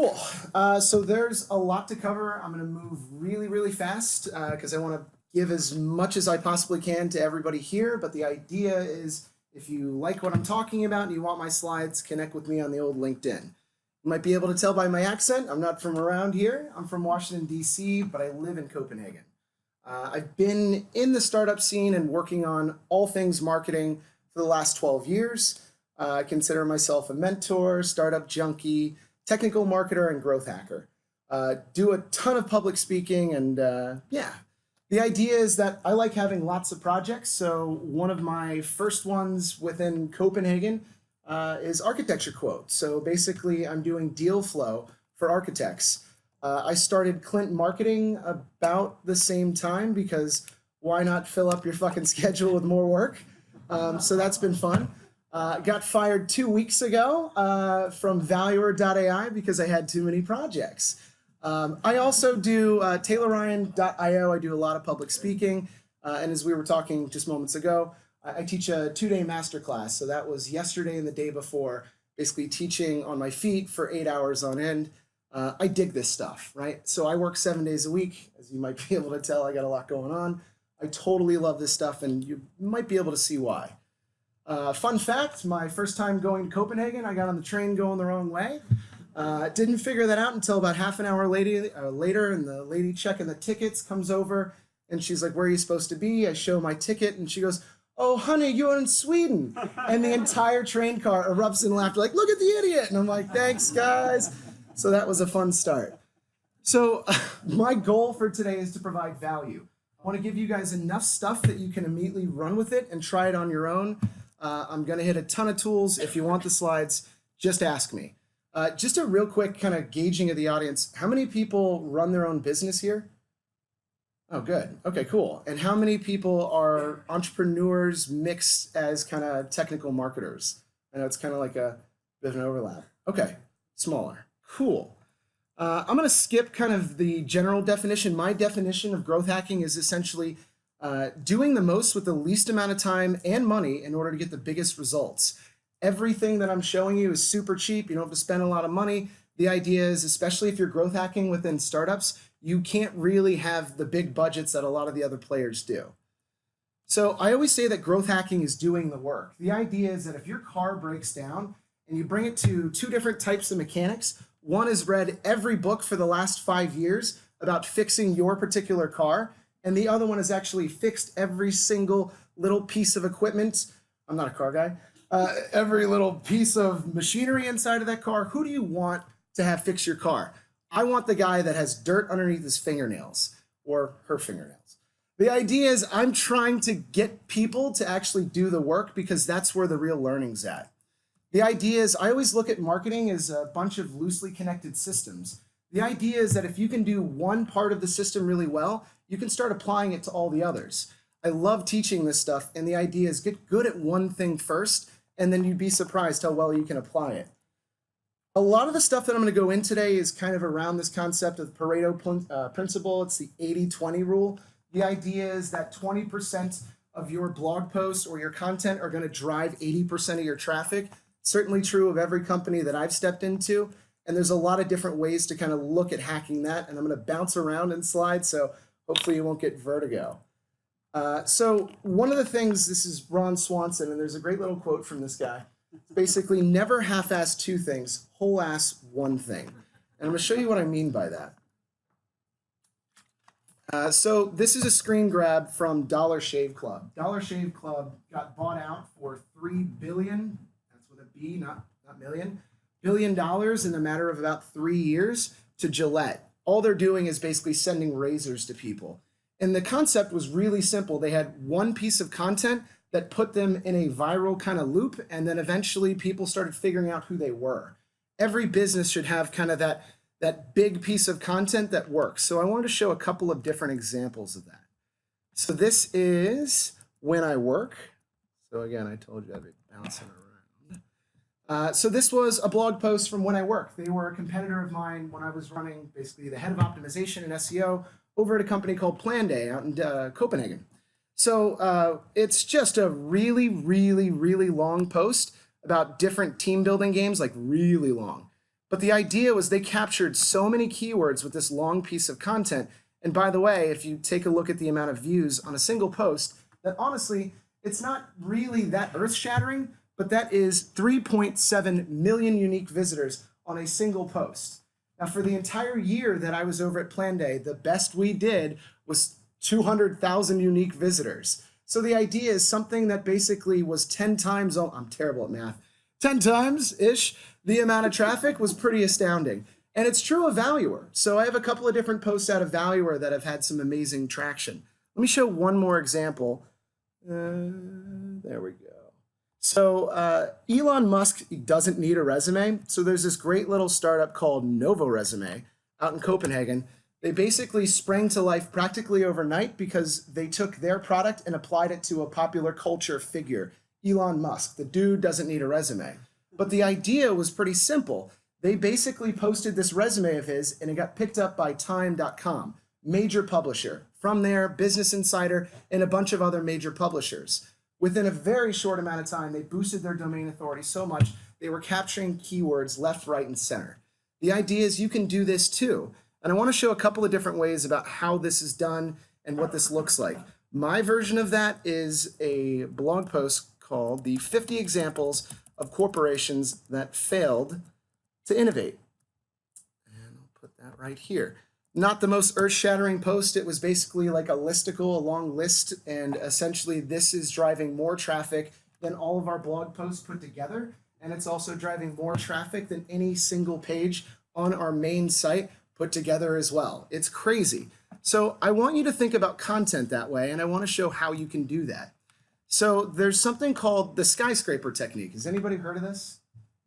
Cool. So there's a lot to cover. I'm going to move really, really fast because I want to give as much as I possibly can to everybody here. But the idea is if you like what I'm talking about and you want my slides, connect with me on the old LinkedIn. You might be able to tell by my accent. I'm not from around here. I'm from Washington, D.C., but I live in Copenhagen. I've been in the startup scene and working on all things marketing for the last 12 years. I consider myself a mentor, startup junkie, technical marketer, and growth hacker. Do a ton of public speaking, and yeah. The idea is that I like having lots of projects. So one of my first ones within Copenhagen is architecture quote. So basically I'm doing deal flow for architects. I started Clint Marketing about the same time because why not fill up your fucking schedule with more work? So that's been fun. Got fired 2 weeks ago from Valuer.ai because I had too many projects. I also do TaylorRyan.io. I do a lot of public speaking. And as we were talking just moments ago, I teach a 2-day masterclass. So that was yesterday and the day before, basically teaching on my feet for 8 hours on end. I dig this stuff, right? So I work 7 days a week. As you might be able to tell, I got a lot going on. I totally love this stuff, and you might be able to see why. Fun fact, my first time going to Copenhagen, I got on the train going the wrong way. Didn't figure that out until about half an hour later, and the lady checking the tickets comes over, and she's like, "Where are you supposed to be?" I show my ticket, and she goes, "Oh, honey, you're in Sweden." And the entire train car erupts in laughter, like, "Look at the idiot." And I'm like, "Thanks, guys." So that was a fun start. So my goal for today is to provide value. I want to give you guys enough stuff that you can immediately run with it and try it on your own. I'm going to hit a ton of tools. If you want the slides, just ask me. Just a real quick kind of gauging of the audience. How many people run their own business here? Oh, good. Okay, cool. And how many people are entrepreneurs mixed as kind of technical marketers? I know it's kind of like a bit of an overlap. Okay, smaller. Cool. I'm going to skip kind of the general definition. My definition of growth hacking is essentially doing the most with the least amount of time and money in order to get the biggest results. Everything that I'm showing you is super cheap. You don't have to spend a lot of money. The idea is, especially if you're growth hacking within startups, you can't really have the big budgets that a lot of the other players do. So I always say that growth hacking is doing the work. The idea is that if your car breaks down and you bring it to 2 different types of mechanics, one has read every book for the last 5 years about fixing your particular car, and the other one has actually fixed every single little piece of equipment. I'm not a car guy. Every little piece of machinery inside of that car. Who do you want to have fix your car? I want the guy that has dirt underneath his fingernails or her fingernails. The idea is I'm trying to get people to actually do the work because that's where the real learning's at. The idea is I always look at marketing as a bunch of loosely connected systems. The idea is that if you can do one part of the system really well, you can start applying it to all the others. I love teaching this stuff, and the idea is get good at one thing first, and then you'd be surprised how well you can apply it. A lot of the stuff that I'm going to go in today is kind of around this concept of the Pareto Principle. It's the 80-20 rule. The idea is that 20% of your blog posts or your content are going to drive 80% of your traffic. Certainly true of every company that I've stepped into. And there's a lot of different ways to kind of look at hacking that. And I'm going to bounce around in slides, so hopefully you won't get vertigo. So one of the things, this is Ron Swanson, and there's a great little quote from this guy. Basically, never half-ass 2 things, whole-ass 1 thing. And I'm going to show you what I mean by that. So this is a screen grab from Dollar Shave Club. Dollar Shave Club got bought out for $3 billion, that's with a B, not million, $1 billion in a matter of about 3 years to Gillette. All they're doing is basically sending razors to people. And the concept was really simple. They had one piece of content that put them in a viral kind of loop, and then eventually people started figuring out who they were. Every business should have kind of that big piece of content that works. So I wanted to show a couple of different examples of that. So this is When I Work. So again, I told you I'd be bouncing around. So this was a blog post from When I Work. They were a competitor of mine when I was running basically the head of optimization and SEO over at a company called Planday out in Copenhagen. So it's just a really, really, really long post about different team building games, like really long. But the idea was they captured so many keywords with this long piece of content. And by the way, if you take a look at the amount of views on a single post, that honestly, it's not really that earth-shattering, but that is 3.7 million unique visitors on a single post. Now, for the entire year that I was over at Plan Day, the best we did was 200,000 unique visitors. So the idea is something that basically was 10 times, I'm terrible at math, 10 times-ish the amount of traffic was pretty astounding. And it's true of Valuer. So I have a couple of different posts out of Valuer that have had some amazing traction. Let me show one more example. There we go. So Elon Musk doesn't need a resume. So there's this great little startup called novoresume out in Copenhagen. They basically sprang to life practically overnight because they took their product and applied it to a popular culture figure, Elon Musk. The dude doesn't need a resume. But the idea was pretty simple. They basically posted this resume of his and it got picked up by Time.com, major publisher. From there, Business Insider and a bunch of other major publishers. Within a very short amount of time, they boosted their domain authority so much they were capturing keywords left, right, and center. The idea is you can do this too. And I want to show a couple of different ways about how this is done and what this looks like. My version of that is a blog post called The 50 Examples of Corporations That Failed to Innovate. And I'll put that right here. Not the most earth-shattering post. It was basically like a listicle, a long list, and essentially this is driving more traffic than all of our blog posts put together, and it's also driving more traffic than any single page on our main site put together as well. It's crazy. So I want you to think about content that way, and I want to show how you can do that. So there's something called the skyscraper technique. Has anybody heard of this?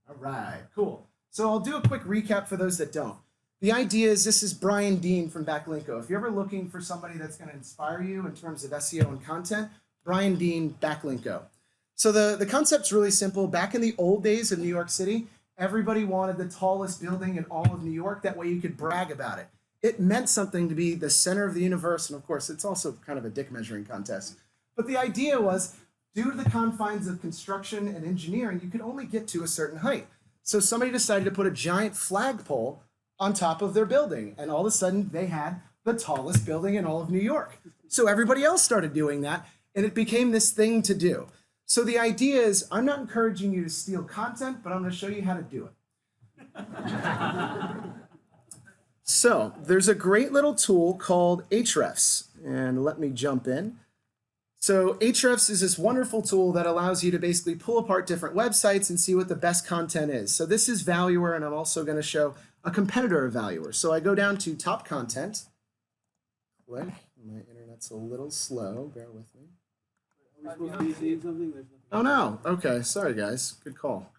All right, cool. So I'll do a quick recap for those that don't. The idea is this is Brian Dean from Backlinko. If you're ever looking for somebody that's going to inspire you in terms of SEO and content, Brian Dean, Backlinko. So the concept's really simple. Back in the old days of New York City, everybody wanted the tallest building in all of New York. That way you could brag about it. It meant something to be the center of the universe. And of course, it's also kind of a dick measuring contest. But the idea was, due to the confines of construction and engineering, you could only get to a certain height. So somebody decided to put a giant flagpole on top of their building. And all of a sudden, they had the tallest building in all of New York. So everybody else started doing that, and it became this thing to do. So the idea is, I'm not encouraging you to steal content, but I'm going to show you how to do it. So there's a great little tool called Ahrefs, and let me jump in. So Ahrefs is this wonderful tool that allows you to basically pull apart different websites and see what the best content is. So this is Valuer, and I'm also going to show a competitor of Valuer. So I go down to top content. Click. My internet's a little slow. Bear with me. Are we supposed to be saying something? Oh no. Okay. Sorry guys. Good call.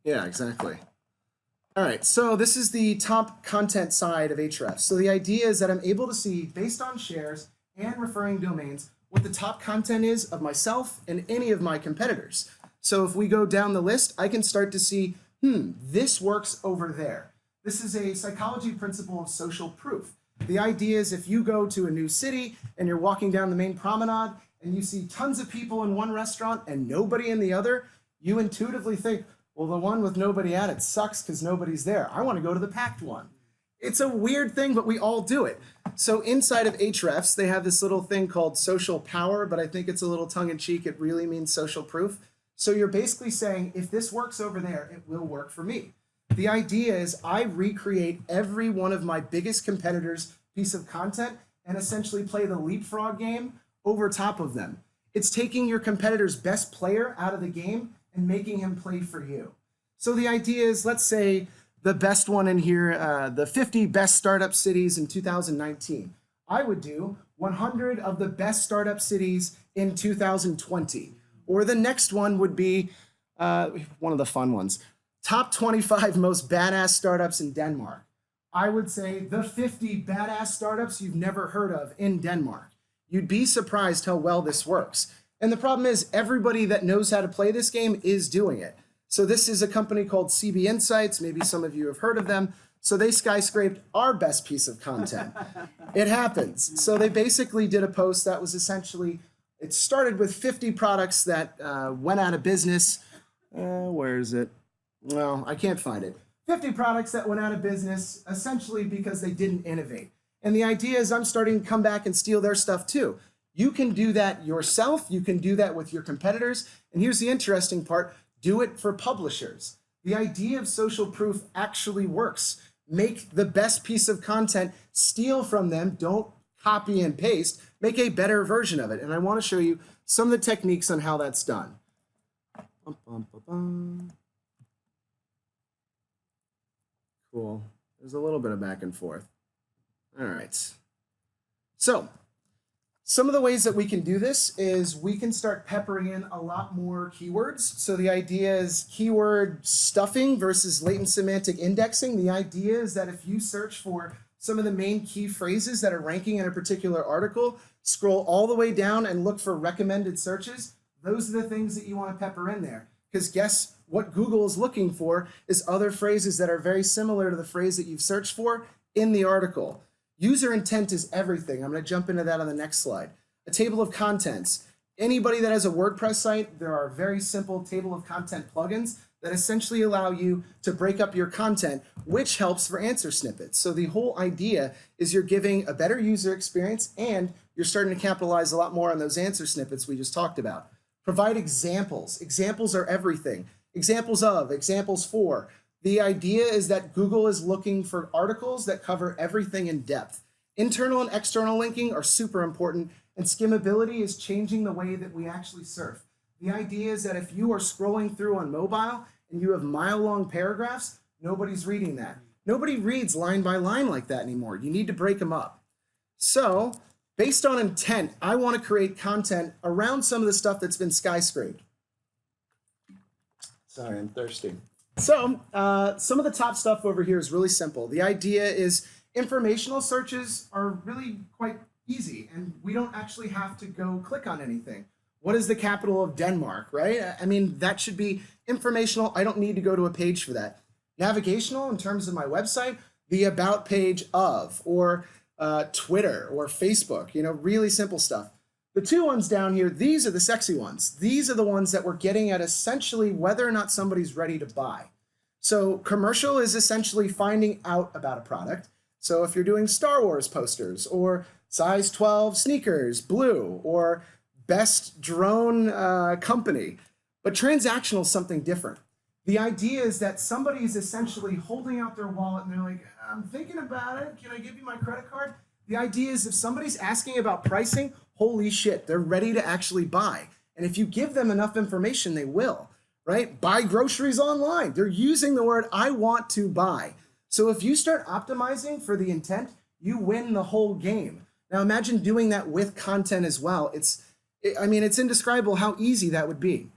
Yeah, exactly. All right. So this is the top content side of Ahrefs. So the idea is that I'm able to see, based on shares and referring domains, what the top content is of myself and any of my competitors. So if we go down the list, I can start to see, this works over there. This is a psychology principle of social proof. The idea is if you go to a new city and you're walking down the main promenade and you see tons of people in one restaurant and nobody in the other, you intuitively think, well, the one with nobody at it sucks because nobody's there. I want to go to the packed one. It's a weird thing, but we all do it. So inside of Ahrefs, they have this little thing called social power, but I think it's a little tongue-in-cheek. It really means social proof. So you're basically saying, if this works over there, it will work for me. The idea is I recreate every one of my biggest competitors' piece of content and essentially play the leapfrog game over top of them. It's taking your competitor's best player out of the game and making him play for you. So the idea is, let's say the best one in here, the 50 best startup cities in 2019. I would do 100 of the best startup cities in 2020. Or the next one would be one of the fun ones. Top 25 most badass startups in Denmark. I would say the 50 badass startups you've never heard of in Denmark. You'd be surprised how well this works. And the problem is everybody that knows how to play this game is doing it. So this is a company called CB Insights. Maybe some of you have heard of them. So they skyscraped our best piece of content. It happens. So they basically did a post that was essentially, it started with 50 products that went out of business. Where is it? Well, I can't find it. 50 products that went out of business essentially because they didn't innovate. And the idea is I'm starting to come back and steal their stuff too. You can do that yourself. You can do that with your competitors. And here's the interesting part, do it for publishers. The idea of social proof actually works. Make the best piece of content, steal from them, don't copy and paste, make a better version of it. And I want to show you some of the techniques on how that's done. Cool. There's a little bit of back and forth. All right. So some of the ways that we can do this is we can start peppering in a lot more keywords. So the idea is keyword stuffing versus latent semantic indexing. The idea is that if you search for some of the main key phrases that are ranking in a particular article, scroll all the way down and look for recommended searches. Those are the things that you want to pepper in there. Because guess what Google is looking for is other phrases that are very similar to the phrase that you've searched for in the article. User intent is everything. I'm going to jump into that on the next slide. A table of contents. Anybody that has a WordPress site, there are very simple table of content plugins that essentially allow you to break up your content, which helps for answer snippets. So the whole idea is you're giving a better user experience and you're starting to capitalize a lot more on those answer snippets we just talked about. Provide examples. Examples are everything. Examples of, examples for. The idea is that Google is looking for articles that cover everything in depth. Internal and external linking are super important, and skimmability is changing the way that we actually surf. The idea is that if you are scrolling through on mobile and you have mile-long paragraphs, nobody's reading that. Nobody reads line by line like that anymore. You need to break them up. So, based on intent, I want to create content around some of the stuff that's been skyscraped. Sorry, I'm thirsty. So, some of the top stuff over here is really simple. The idea is informational searches are really quite easy, and we don't actually have to go click on anything. What is the capital of Denmark, right? I mean, that should be informational. I don't need to go to a page for that. Navigational, in terms of my website, the about page of, or Twitter or Facebook, you know, really simple stuff. The two ones down here, these are the sexy ones. These are the ones that we're getting at essentially whether or not somebody's ready to buy. So commercial is essentially finding out about a product. So if you're doing Star Wars posters or size 12 sneakers, blue, or best drone company. But transactional is something different. The idea is that somebody is essentially holding out their wallet and they're like, I'm thinking about it. Can I give you my credit card? The idea is if somebody's asking about pricing, holy shit, they're ready to actually buy. And if you give them enough information, they will, right? Buy groceries online. They're using the word, I want to buy. So if you start optimizing for the intent, you win the whole game. Now imagine doing that with content as well. It's indescribable how easy that would be.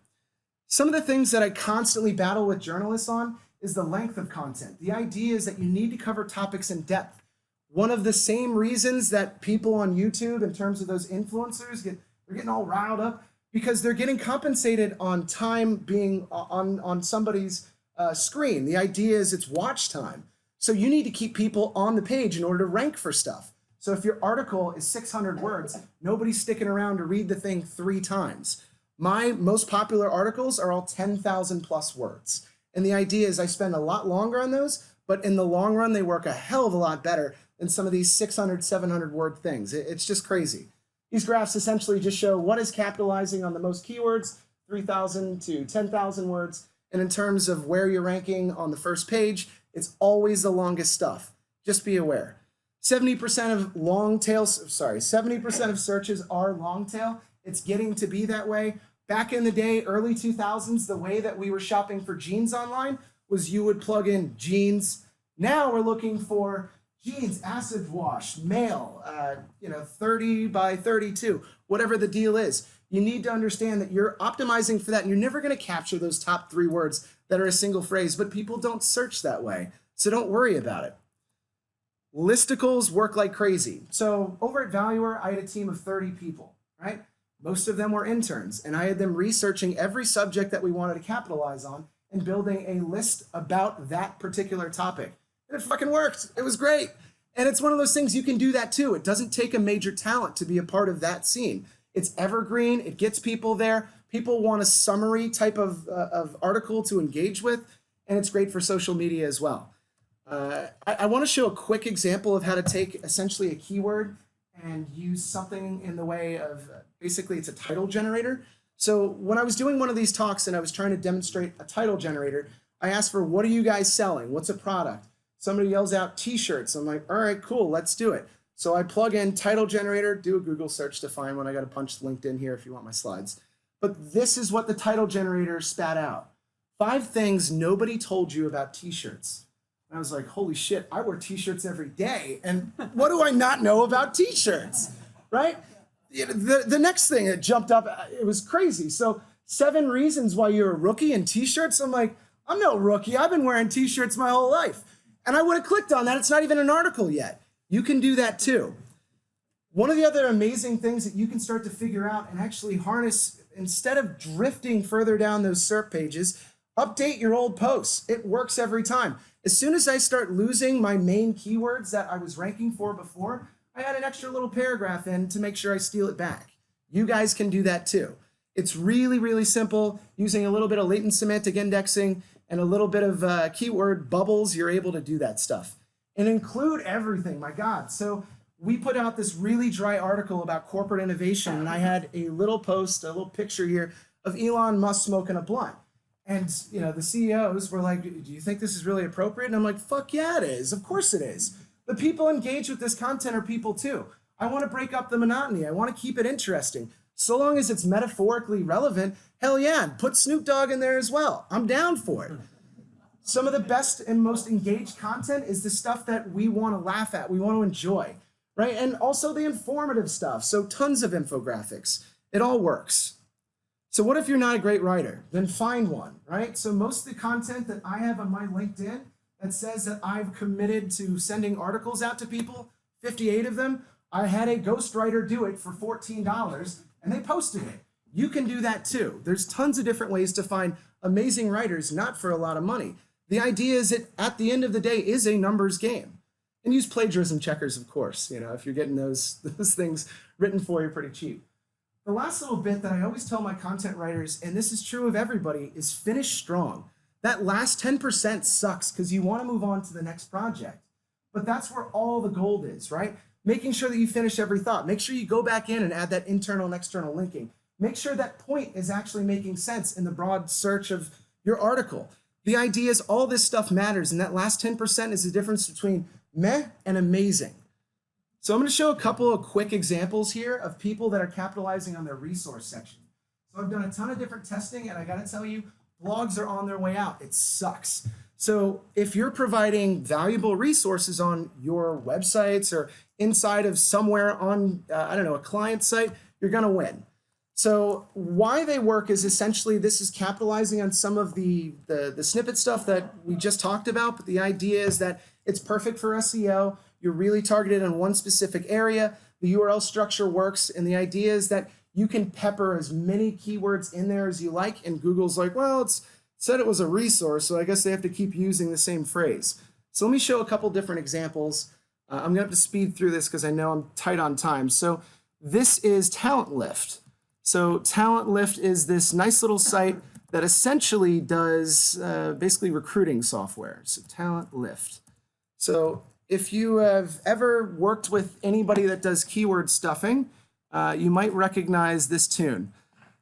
Some of the things that I constantly battle with journalists on is the length of content. The idea is that you need to cover topics in depth. One of the same reasons that people on YouTube, in terms of those influencers, they're getting all riled up because they're getting compensated on time being on somebody's screen. The idea is it's watch time. So you need to keep people on the page in order to rank for stuff. So if your article is 600 words, nobody's sticking around to read the thing 3 times. My most popular articles are all 10,000 plus words. And the idea is I spend a lot longer on those, but in the long run, they work a hell of a lot better than some of these 600, 700 word things. It's just crazy. These graphs essentially just show what is capitalizing on the most keywords, 3,000 to 10,000 words. And in terms of where you're ranking on the first page, it's always the longest stuff. Just be aware. 70% of searches are long tail. It's getting to be that way. Back in the day, early 2000s, the way that we were shopping for jeans online was you would plug in jeans. Now we're looking for jeans, acid wash, male, 30 by 32, whatever the deal is. You need to understand that you're optimizing for that, and you're never going to capture those top 3 words that are a single phrase, but people don't search that way, so don't worry about it. Listicles work like crazy. So over at Valuer, I had a team of 30 people, right? Most of them were interns, and I had them researching every subject that we wanted to capitalize on and building a list about that particular topic. And it fucking worked. It was great. And it's one of those things, you can do that too. It doesn't take a major talent to be a part of that scene. It's evergreen. It gets people there. People want a summary type of article to engage with. and it's great for social media as well. I want to show a quick example of how to take essentially a keyword and use something in the way of, basically it's a title generator. So when I was doing one of these talks and I was trying to demonstrate a title generator, I asked for, what are you guys selling? What's a product? Somebody yells out t-shirts. I'm like, all right, cool, let's do it. So I plug in title generator, do a Google search to find one. I got to punch LinkedIn here if you want my slides. But this is what the title generator spat out. 5 things nobody told you about t-shirts. And I was like, holy shit, I wear t-shirts every day. And what do I not know about t-shirts, right? The next thing that jumped up, it was crazy. So 7 reasons why you're a rookie in t-shirts. I'm like, I'm no rookie. I've been wearing t-shirts my whole life. And I would have clicked on that. It's not even an article yet. You can do that too. One of the other amazing things that you can start to figure out and actually harness, instead of drifting further down those SERP pages, update your old posts. It works every time. As soon as I start losing my main keywords that I was ranking for before, I add an extra little paragraph in to make sure I steal it back. You guys can do that too. It's really, really simple. Using a little bit of latent semantic indexing and a little bit of keyword bubbles, you're able to do that stuff. And include everything, my God. So we put out this really dry article about corporate innovation, and I had a little post, a little picture here of Elon Musk smoking a blunt. And you know, the CEOs were like, do you think this is really appropriate? And I'm like, fuck yeah, it is. Of course it is. The people engaged with this content are people too. I want to break up the monotony. I want to keep it interesting. So long as it's metaphorically relevant, hell yeah, and put Snoop Dogg in there as well. I'm down for it. Some of the best and most engaged content is the stuff that we want to laugh at, we want to enjoy, right? And also the informative stuff. So tons of infographics. It all works. So what if you're not a great writer? Then find one, right? So most of the content that I have on my LinkedIn that says that I've committed to sending articles out to people, 58 of them, I had a ghostwriter do it for $14 and they posted it. You can do that too. There's tons of different ways to find amazing writers, not for a lot of money. The idea is that at the end of the day is a numbers game. And use plagiarism checkers, of course, you know, if you're getting those things written for you pretty cheap. The last little bit that I always tell my content writers, and this is true of everybody, is finish strong. That last 10% sucks because you want to move on to the next project. But that's where all the gold is, right? Making sure that you finish every thought. Make sure you go back in and add that internal and external linking. Make sure that point is actually making sense in the broad search of your article. The idea is all this stuff matters, and that last 10% is the difference between meh and amazing. So I'm going to show a couple of quick examples here of people that are capitalizing on their resource section. So I've done a ton of different testing, and I got to tell you, blogs are on their way out. It sucks. So if you're providing valuable resources on your websites or inside of somewhere on, I don't know, a client site, you're going to win. So why they work is essentially this is capitalizing on some of the snippet stuff that we just talked about, but the idea is that it's perfect for SEO. You're really targeted on one specific area. The URL structure works, and the idea is that you can pepper as many keywords in there as you like, and Google's like, well, it said it was a resource, so I guess they have to keep using the same phrase. So let me show a couple different examples. I'm going to have to speed through this because I know I'm tight on time. So this is Talent Lift. So Talent Lift is this nice little site that essentially does basically recruiting software. So Talent Lift. So if you have ever worked with anybody that does keyword stuffing, you might recognize this tune.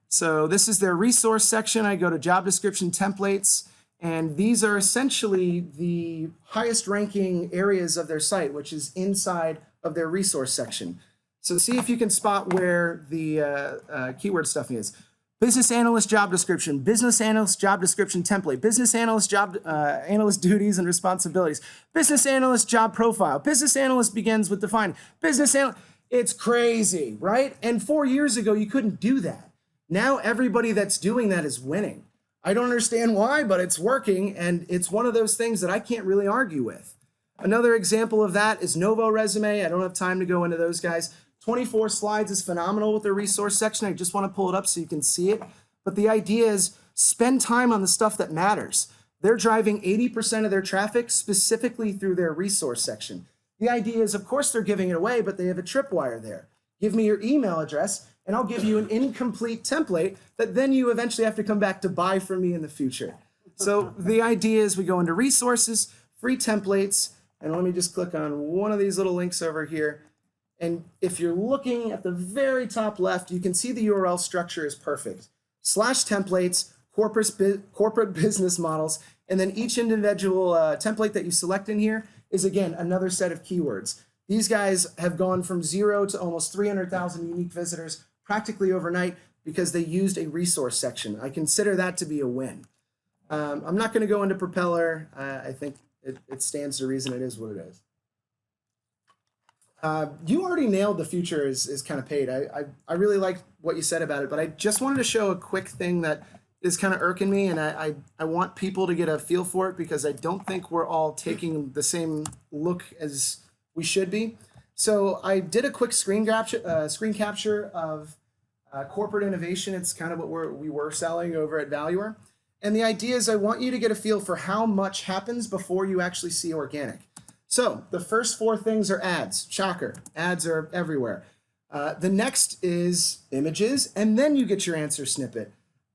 So this is their resource section. I go to job description templates, and these are essentially the highest ranking areas of their site, which is inside of their resource section. So see if you can spot where the keyword stuffing is. Business analyst job description, business analyst job description template, business analyst job analyst duties and responsibilities, business analyst job profile, business analyst begins with defining, business analyst. It's crazy, right? And 4 years ago, you couldn't do that. Now everybody that's doing that is winning. I don't understand why, but it's working, and it's one of those things that I can't really argue with. Another example of that is novoresume. I don't have time to go into those guys. 24 slides is phenomenal with their resource section. I just want to pull it up so you can see it. But the idea is spend time on the stuff that matters. They're driving 80% of their traffic specifically through their resource section. The idea is, of course, they're giving it away, but they have a tripwire there. Give me your email address, and I'll give you an incomplete template that then you eventually have to come back to buy from me in the future. So the idea is we go into resources, free templates, and let me just click on one of these little links over here. And if you're looking at the very top left, you can see the URL structure is perfect. /templates, corporate business models, and then each individual template that you select in here is, again, another set of keywords. These guys have gone from 0 to almost 300,000 unique visitors practically overnight because they used a resource section. I consider that to be a win. I'm not going to go into Propeller. I think it stands to reason it is what it is. You already nailed the future is kind of paid. I really liked what you said about it, but I just wanted to show a quick thing that is kind of irking me, and I want people to get a feel for it because I don't think we're all taking the same look as we should be. So I did a quick screen capture of corporate innovation. It's kind of what we were selling over at Valuer. And the idea is I want you to get a feel for how much happens before you actually see organic. So the first 4 things are ads. Shocker, ads are everywhere. The next is images, and then you get your answer snippet,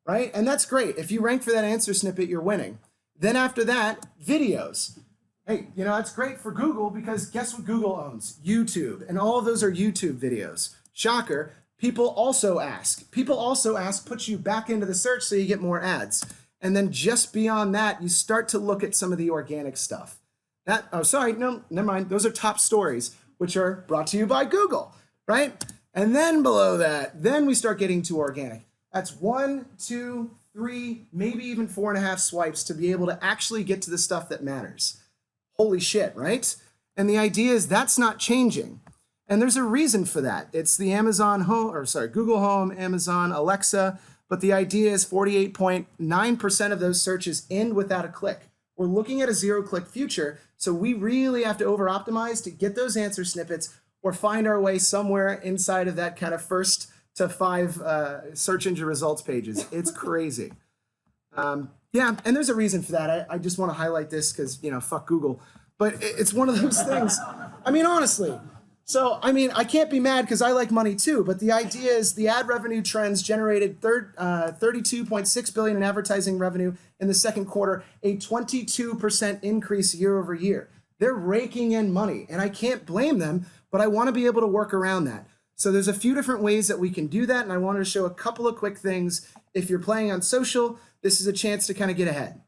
right? And that's great. If you rank for that answer snippet, you're winning. Then after that, videos. Hey, you know, that's great for Google because guess what Google owns? YouTube, and all of those are YouTube videos. Shocker, people also ask. People also ask puts you back into the search so you get more ads. And then just beyond that, you start to look at some of the organic stuff. Never mind. Those are top stories, which are brought to you by Google, right? And then below that, then we start getting to organic. That's 1, 2, 3, maybe even 4.5 swipes to be able to actually get to the stuff that matters. Holy shit, right? And the idea is that's not changing. And there's a reason for that. It's the Google Home, Amazon, Alexa, but the idea is 48.9% of those searches end without a click. We're looking at a 0-click future, so we really have to over-optimize to get those answer snippets or find our way somewhere inside of that kind of 1st to 5 search engine results pages. It's crazy. Yeah, and there's a reason for that. I just want to highlight this because, you know, fuck Google. But it's one of those things. I mean, honestly. So, I mean, I can't be mad because I like money too, but the idea is the ad revenue trends generated $32.6 billion in advertising revenue in the second quarter, a 22% increase year over year. They're raking in money, and I can't blame them, but I want to be able to work around that. So there's a few different ways that we can do that, and I wanted to show a couple of quick things. If you're playing on social, this is a chance to kind of get ahead.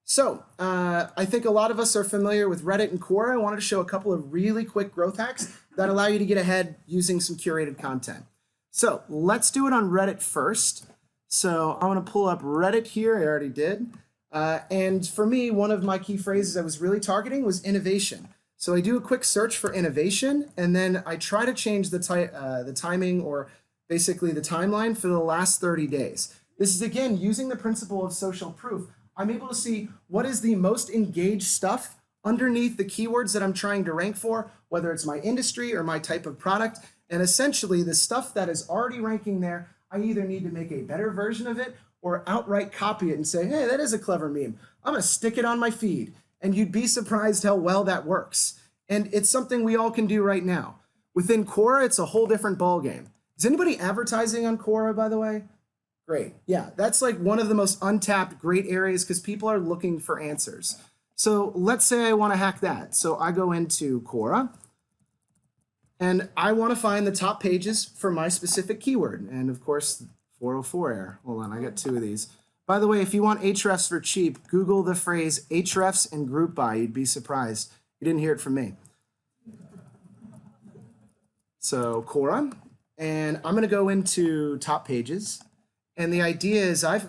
So I think a lot of us are familiar with Reddit and Quora. I wanted to show a couple of really quick growth hacks that allow you to get ahead using some curated content. So let's do it on Reddit first. So I want to pull up Reddit here. I already did. And for me, one of my key phrases I was really targeting was innovation. So I do a quick search for innovation, and then I try to change the timing or basically the timeline for the last 30 days. This is, again, using the principle of social proof. I'm able to see what is the most engaged stuff underneath the keywords that I'm trying to rank for, whether it's my industry or my type of product. And essentially, the stuff that is already ranking there, I either need to make a better version of it or outright copy it and say, hey, that is a clever meme. I'm going to stick it on my feed. And you'd be surprised how well that works. And it's something we all can do right now. Within Quora, it's a whole different ballgame. Is anybody advertising on Quora, by the way? Great. Yeah, that's like one of the most untapped great areas because people are looking for answers. So let's say I want to hack that. So I go into Quora and I want to find the top pages for my specific keyword. And of course, 404 error. Hold on, I got 2 of these. By the way, if you want hrefs for cheap, Google the phrase hrefs and group by. You'd be surprised. You didn't hear it from me. So Quora, and I'm going to go into top pages. And the idea is I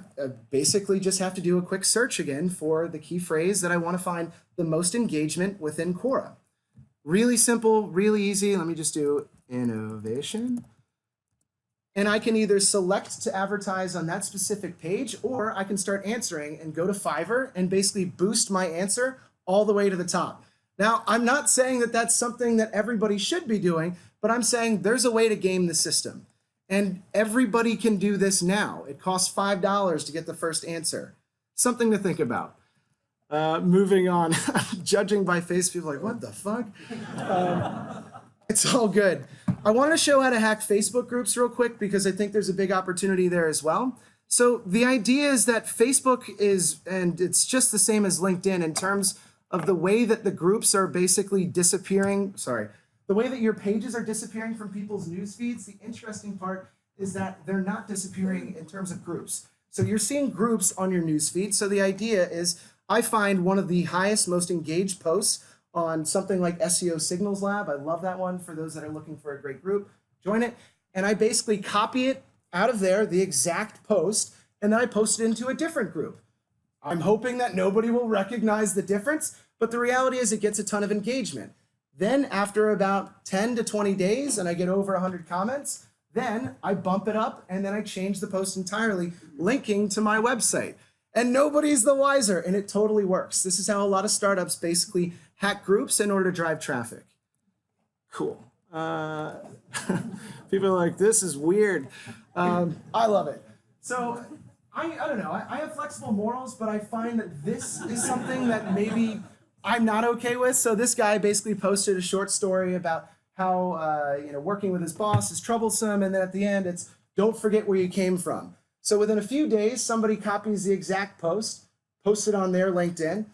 basically just have to do a quick search again for the key phrase that I want to find the most engagement within Quora. Really simple, really easy. Let me just do innovation. And I can either select to advertise on that specific page, or I can start answering and go to Fiverr and basically boost my answer all the way to the top. Now, I'm not saying that that's something that everybody should be doing, but I'm saying there's a way to game the system. And everybody can do this now. It costs $5 to get the first answer. Something to think about. Moving on. Judging by face, people are like, what the fuck? It's all good. I want to show how to hack Facebook groups real quick because I think there's a big opportunity there as well. So the idea is that Facebook is, and it's just the same as LinkedIn in terms of the way that the groups are basically disappearing. Sorry, the way that your pages are disappearing from people's news feeds. The interesting part is that they're not disappearing in terms of groups. So you're seeing groups on your news feed. So the idea is I find one of the highest, most engaged posts on something like SEO Signals Lab. I love that one for those that are looking for a great group. Join it. And I basically copy it out of there, the exact post, and then I post it into a different group. I'm hoping that nobody will recognize the difference, but the reality is it gets a ton of engagement. Then after about 10 to 20 days and I get over 100 comments, then I bump it up and then I change the post entirely, linking to my website. And nobody's the wiser, and it totally works. This is how a lot of startups basically hack groups in order to drive traffic. Cool. People are like, this is weird. I love it. So I don't know. I have flexible morals, but I find that this is something that maybe I'm not okay with. So this guy basically posted a short story about how working with his boss is troublesome, and then at the end it's don't forget where you came from. So within a few days, somebody copies the exact post, posts it on their LinkedIn.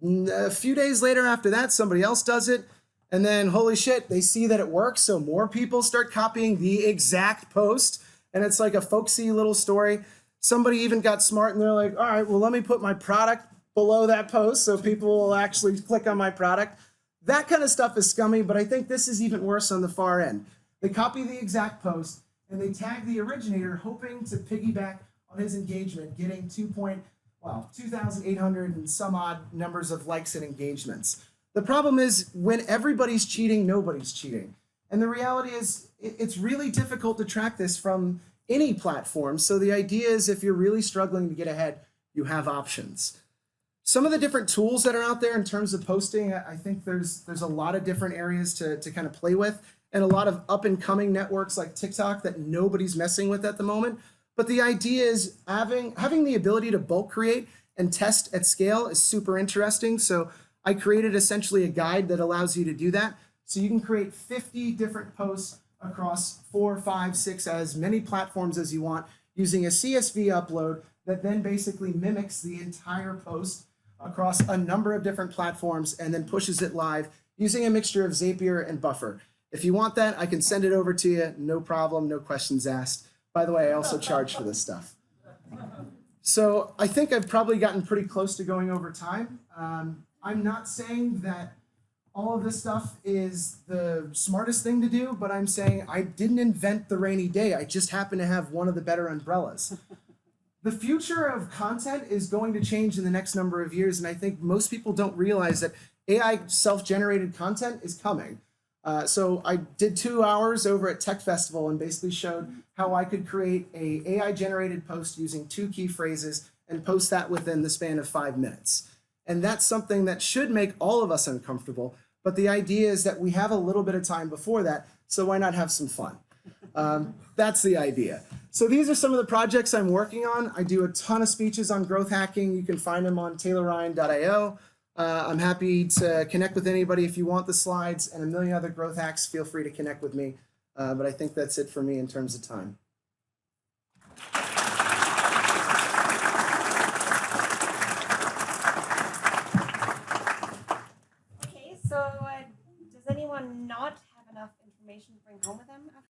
A few days later after that, somebody else does it. And then, holy shit, they see that it works. So more people start copying the exact post. And it's like a folksy little story. Somebody even got smart and they're like, all right, well, let me put my product below that post so people will actually click on my product. That kind of stuff is scummy, but I think this is even worse on the far end. They copy the exact post and they tag the originator, hoping to piggyback on his engagement, getting 2,800 and some odd numbers of likes and engagements. The problem is when everybody's cheating, nobody's cheating. And the reality is it's really difficult to track this from any platform. So the idea is if you're really struggling to get ahead, you have options. Some of the different tools that are out there in terms of posting, I think there's a lot of different areas to kind of play with, and a lot of up and coming networks like TikTok that nobody's messing with at the moment. But the idea is having the ability to bulk create and test at scale is super interesting. So I created essentially a guide that allows you to do that. So you can create 50 different posts across 4, 5, 6, as many platforms as you want using a CSV upload that then basically mimics the entire post across a number of different platforms and then pushes it live using a mixture of Zapier and Buffer. If you want that, I can send it over to you. No problem, no questions asked. By the way, I also charge for this stuff. So I think I've probably gotten pretty close to going over time. I'm not saying that all of this stuff is the smartest thing to do, but I'm saying I didn't invent the rainy day. I just happen to have one of the better umbrellas. The future of content is going to change in the next number of years, and I think most people don't realize that AI self-generated content is coming. So I did 2 hours over at Tech Festival and basically showed how I could create a AI-generated post using 2 key phrases and post that within the span of 5 minutes. And that's something that should make all of us uncomfortable. But the idea is that we have a little bit of time before that, so why not have some fun? That's the idea. So these are some of the projects I'm working on. I do a ton of speeches on growth hacking. You can find them on taylorryan.io. I'm happy to connect with anybody if you want the slides and a million other growth hacks. Feel free to connect with me. But I think that's it for me in terms of time. Okay, so does anyone not have enough information to bring home with them after